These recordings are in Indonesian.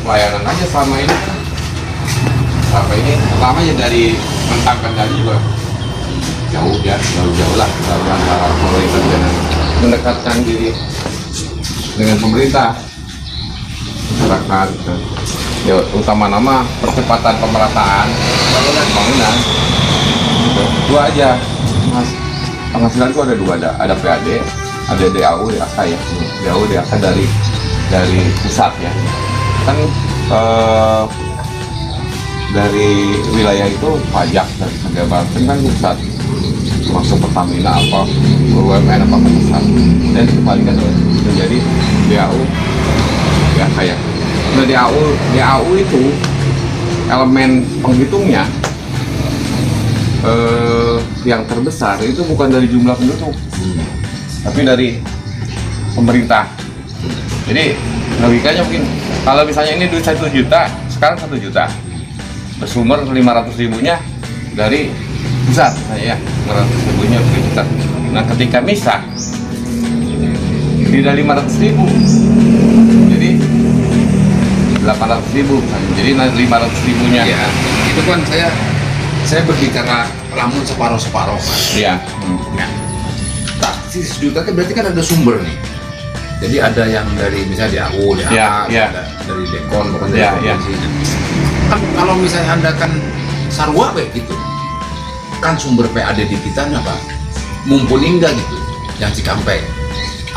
pelayanan aja selama ini kan. Selama ini pertama ya dari Mentang Kendari juga jauh ya, jauh lah antara pemerintah dengan mendekatkan diri dengan pemerintah masyarakat. Ya, utama nama percepatan pemerataan pembangunan. Dua aja mas, penghasilan itu ada dua, ada PAD, ada DAU, DAK ya. DAU, DAK dari pusat ya. Kan dari wilayah itu pajak dari kerja Banten kan pusat, masuk Pertamina apa BUMN apa pusat, dan dikembalikan menjadi DAU ya kayak. Nah DAU itu elemen penghitungnya yang terbesar itu bukan dari jumlah penduduk, tapi dari pemerintah. Jadi logikanya mungkin kalau misalnya ini duit 1 juta, sekarang 1 juta, bersumber 500.000-nya dari pusat, ya 500.000-nya dari pusat. Nah ketika misah tidak 500.000, jadi 800.000 jadi 500.000-nya ya, itu kan saya berbicara lamun separuh-separuh kan. Iya. Nah, si 1 juta kan berarti kan ada sumber nih. Jadi ada yang dari misalnya DAU, DAK, ada dari Dekon, bukan dari provinsi. Kan kalau misalnya Anda kan sarwa kayak gitu, kan sumber PAD di kita apa? Mumpuni enggak gitu, yang Cikampek.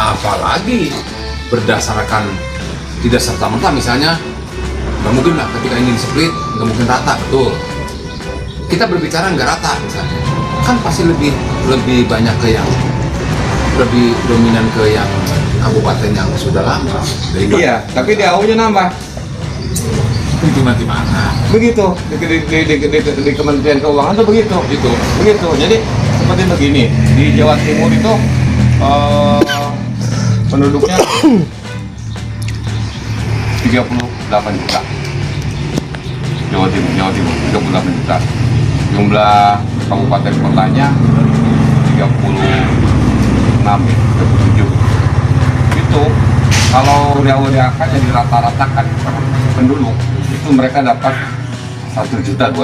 Apalagi berdasarkan tidak serta-merta misalnya, nggak mungkin lah ketika ini di-split, nggak mungkin rata, betul. Kita berbicara nggak rata misalnya, kan pasti lebih banyak ke yang lebih dominan ke yang kabupaten yang sudah lama. Iya, tapi DAU-nya nambah. Itu nanti mana? Begitu di Kementerian Keuangan tuh begitu. Jadi seperti begini, di Jawa Timur itu penduduknya 38 juta. Jawa Timur 38 juta. Jumlah kabupaten kotanya 37. Itu kalau DAU-DAK-nya dirata-ratakan penduduk itu mereka dapat 1.200.000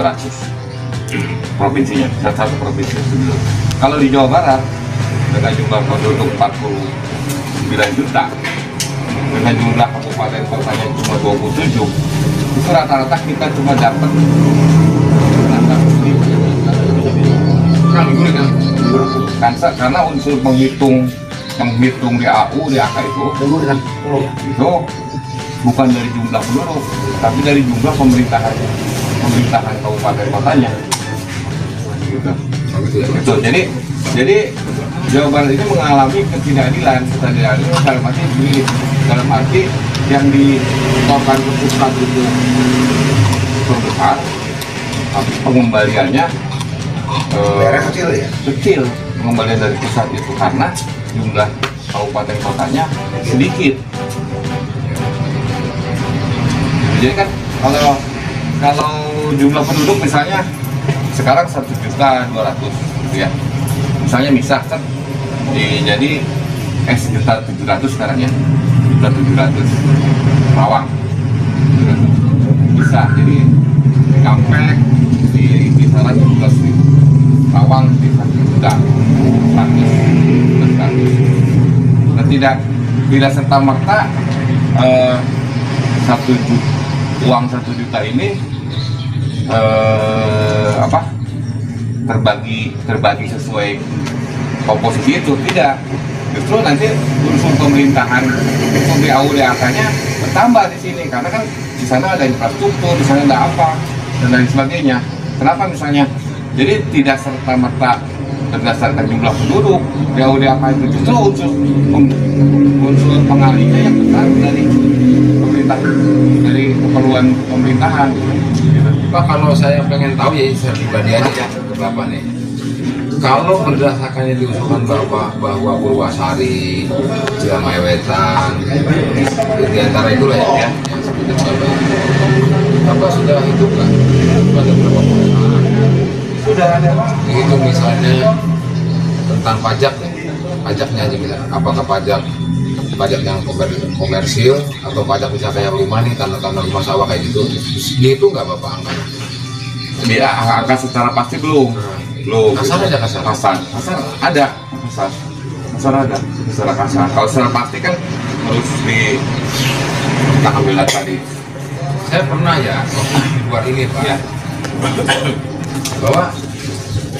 provinsinya, satu provinsi itu. Kalau di Jawa Barat dengan jumlah penduduk 49 juta dengan jumlah kabupaten kotanya cuma 27, itu rata-rata kita cuma dapat 600.000. Karena unsur menghitung DAU, DAK itu bukan dari jumlah penduduk, tapi dari jumlah pemerintahan kabupaten kotanya. Gitu. Jadi Jawa Barat ini mengalami ketidakadilan dalam arti yang ditorkan ke pusat itu terbesar, tapi pengembaliannya kecil pengembalian dari pusat itu karena jumlah kabupaten kotanya sedikit. Jadi kan kalau jumlah penduduk misalnya sekarang 1.200.000 gitu ya, misalnya misah kan jadi 1.700.000 sekarang ya, 1.700.000 Rawang bisa, jadi Cikampek di kisaran 17.000, Rawang di 1.100.000. Nah, tidak serta merta uang 1 juta ini terbagi sesuai komposisi itu, tidak. Justru nanti unsur pemerintahan, unsur DAU-DAK-nya bertambah di sini karena kan di sana ada infrastruktur, di sana ada apa dan lain sebagainya. Kenapa misalnya? Jadi tidak serta merta berdasarkan jumlah penduduk DAU-DAK itu, justru unsur pengalihnya yang besar dari pemerintah, dari keperluan pemerintahan. Pak, kalau saya pengen tahu ya, saya pribadi aja ya ke Bapak nih. Kalau berdasarkan yang diusulkan Bapak bahwa Purwasari, Cilamaya Wetan, di antara itulah ya, yang seperti Bapak sudah hitungkan ada berapa perusahaan? Sudah ada. Itu misalnya tentang pajak ya, pajaknya aja kita. Apakah pajak pajak yang komersil atau pajak misalnya kayak rumah nih, tanah-tanah rumah sawah kayak gitu, dia itu nggak Bapak angkanya? Dia angka secara pasti belum. Kasar aja kasar. Ada kasar ada secara kasar. Kalau secara pasti kan harus kita ambil tadi. Saya pernah ya di luar ini Pak, Ya. bahwa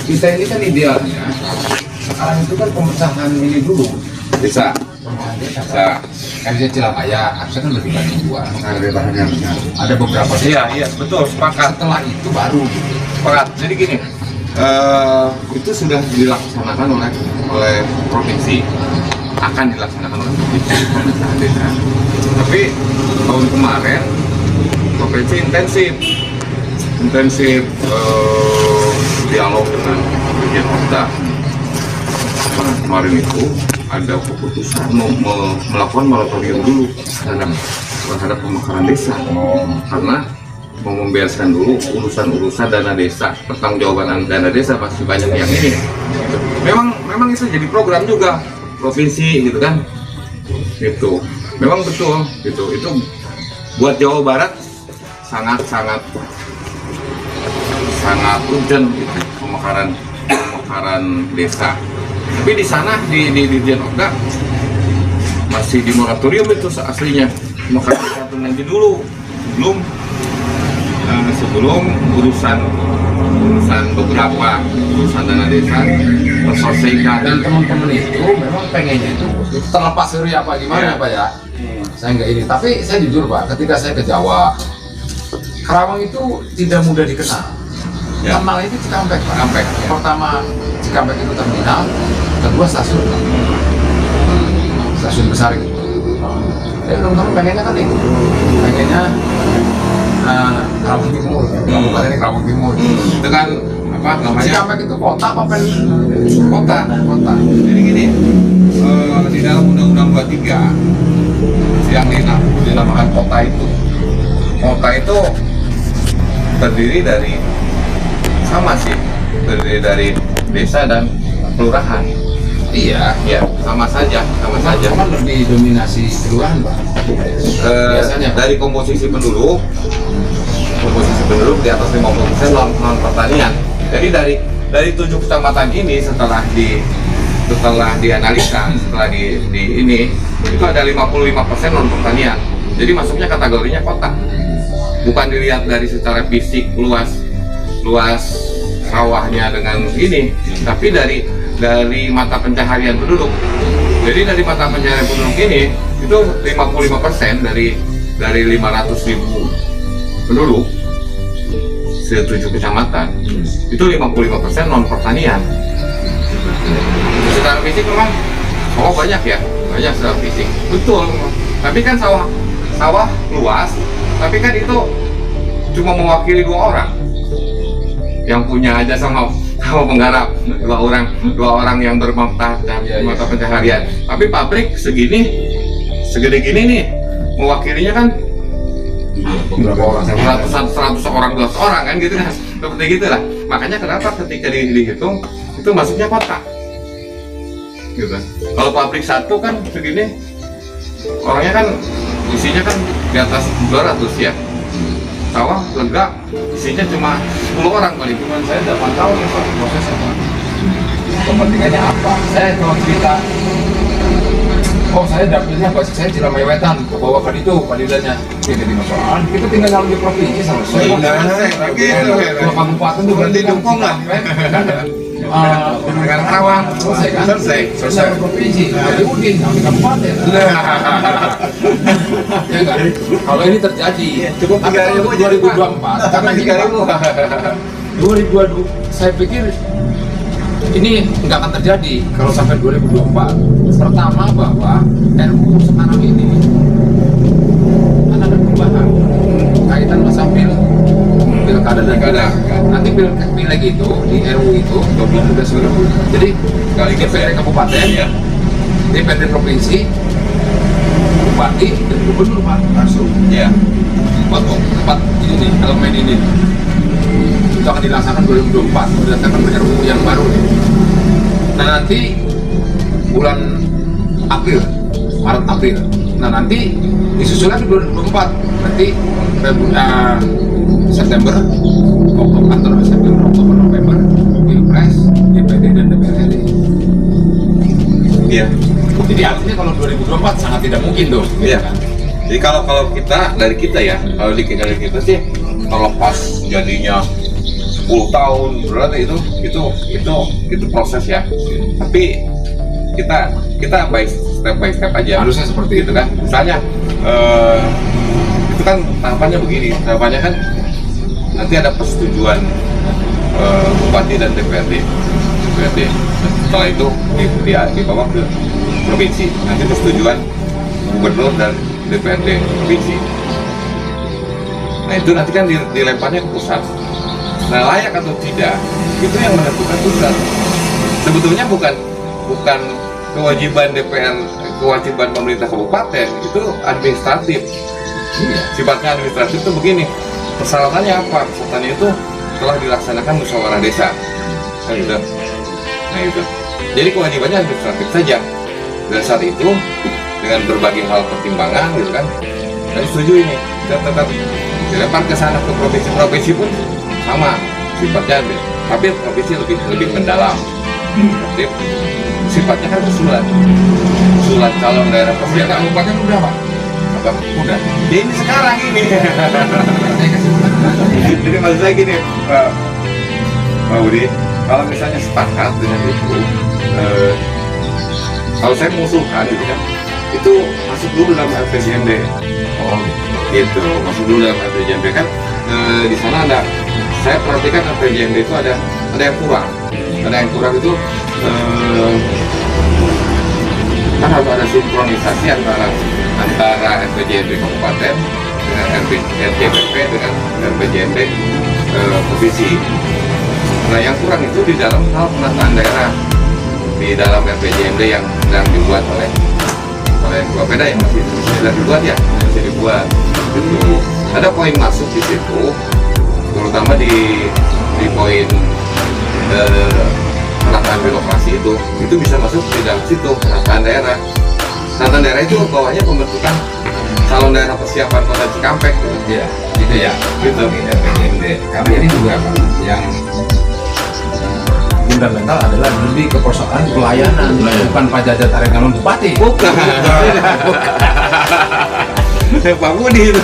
kita ini kan idealnya sekarang itu kan pemecahan ini dulu. Bisa. Bisa. Kan dia Cilamaya, harusnya kan lebih banyak dua. Ada beberapa. Iya, betul, sepakat. Setelah itu baru gitu. Sepakat. Jadi gini, itu sudah dilaksanakan oleh provinsi, akan dilaksanakan oleh provinsi pemecahan desa. Tapi tahun kemarin provinsi intensif dialog dengan Dirjen Oda. Kemarin itu ada keputusan melakukan moratorium dulu terhadap pemekaran desa, karena mau membereskan dulu urusan dana desa, pertanggungjawaban dana desa masih banyak yang ini. Memang itu jadi program juga provinsi gitu kan, gitu. Memang betul gitu. Itu buat Jawa Barat sangat urgent gitu, pemekaran desa. Tapi di sana di Dirjen Oda masih di moratorium itu aslinya. Maka satu nanti dulu sebelum urusan beberapa urusan dana desa terselesaikan. Dan teman-teman itu memang pengennya itu terlepas dari apa gimana Pak ya. Saya nggak ini, tapi saya jujur Pak, ketika saya ke Jawa, Karawang itu tidak mudah dikenal. Terminal itu Cikampek Pak. Pertama Cikampek itu terminal, kedua stasiun besar gitu. Tapi teman-teman pengennya kan itu, pengennya Karawang Timur, Kabupaten ini Karawang Timur. Dengan apa namanya? Cikampek itu kota apa Kota. Jadi gini, di dalam Undang-Undang 23 yang dinamakan kota itu terdiri dari desa dan kelurahan. Iya, sama saja. Kan lebih dominasi kelurahan Pak. Biasanya Dari komposisi penduduk di atas 50% non pertanian. Jadi dari 7 kecamatan ini setelah dianalisa, setelah di ini itu ada 55% non pertanian. Jadi masuknya kategorinya kota. Bukan dilihat dari secara fisik luas sawahnya dengan ini, tapi dari mata pencaharian penduduk. Jadi dari mata pencaharian penduduk ini itu 55% dari 500.000 penduduk se-7 kecamatan itu 55% non pertanian. Secara fisik memang banyak secara fisik, betul. Tapi kan sawah luas, tapi kan itu cuma mewakili 2 orang yang punya aja sama penggarap, dua orang yang bermata pencaharian. Tapi pabrik segede gini nih mewakilinya kan berapa orang? 100 orang 200 orang kan gitu kan, seperti gitulah. Makanya kenapa ketika dihitung itu masuknya kota gitu. Kalau pabrik satu kan segini orangnya kan isinya kan di atas 200 ya. Sawah lega isinya cuma 10 orang paling. Cuman saya tidak tahu nih Pak prosesnya Pak. Kepentingannya apa? Saya kalau cerita, saya dapilnya Pak, saya Cilamaya Wetan, ke bawah Padilanya. Jadi masalah, kita tinggal dalam di provinsi selesai. Dua kabupaten itu berarti didukung lah. Dengan Karawang selesai provinsi. Jadi Udin kami kabupaten. Ya enggak? Kalau ini terjadi, cukup 2024 karena gini Pak, 2022 saya pikir ini nggak akan terjadi kalau sampai 2024. Pertama bahwa RUU sekarang ini kan ada perubahan kaitan masa pilkada dan pilek. Nanti pilek itu di RUU itu 20 Desember. Jadi kali DPRD kabupaten, DPRD provinsi, bupati dan gubernur Pak langsung. Ya. Empat ini elemen ini itu akan dilaksanakan 2024 berdasarkan RUU yang baru. Nah nanti bulan April Maret April. Nah nanti disusul lagi 2024 nanti September Oktober November Pilpres DPD dan DPR RI. Iya. Jadi artinya kalau 2024 sangat tidak mungkin tuh. Iya. Jadi kalau dari kita ya, kalau dari kita sih kalau pas jadinya 10 tahun berarti itu proses ya. Tapi kita by step aja. Harusnya seperti itu kan. Misalnya itu kan tahapannya begini. Tahapannya kan nanti ada persetujuan bupati dan DPRD. Setelah itu dibawa ke provinsi. Nanti persetujuan gubernur dan DPRD provinsi. Nah itu nanti kan dilemparnya ke pusat. Nah layak atau tidak itu yang menentukan pusat. Sebetulnya bukan kewajiban DPR, kewajiban pemerintah kabupaten, itu administratif. Sifatnya administratif itu begini. Persyaratannya apa? Persyaratannya itu telah dilaksanakan musyawarah desa. Kan gitu. Nah itu. Jadi kewajibannya administratif saja. Dan saat itu dengan berbagai hal pertimbangan gitu kan, saya setuju ini. Kita tetap dilempar ke sana ke provinsi pun sama sifatnya, tapi provinsi lebih mendalam. Tapi sifatnya kan usulan calon daerah pemerintah kabupaten udah Pak? Apa? Udah. Ya ini sekarang ini. Jadi maksud saya gini, Pak Budi, kalau misalnya sepakat dengan itu, kalau saya mengusulkan gitu kan, itu masuk dulu dalam RPJMD. Oh, gitu. Masuk dulu dalam RPJMD kan. Di sana ada, saya perhatikan RPJMD itu ada yang kurang. Ada yang kurang itu kan harus ada sinkronisasi antara RPJMD kabupaten dengan RJBP dengan RPJMD provinsi. Nah yang kurang itu di dalam hal penataan daerah, di dalam RPJMD yang sedang dibuat oleh Bapeda yang masih dibuat ya, masih dibuat. Itu ada poin masuk di situ, terutama di poin penataan birokrasi itu bisa masuk di dalam situ penataan daerah. Penataan daerah itu bawahnya pembentukan calon daerah persiapan kota Cikampek. Iya, gitu ya. Gitu. RPJMD. Karena ini juga Pak, yang fundamental adalah lebih ke persoalan pelayanan, bukan pajajat tarik calon bupati. Bukan. Pak Budi itu.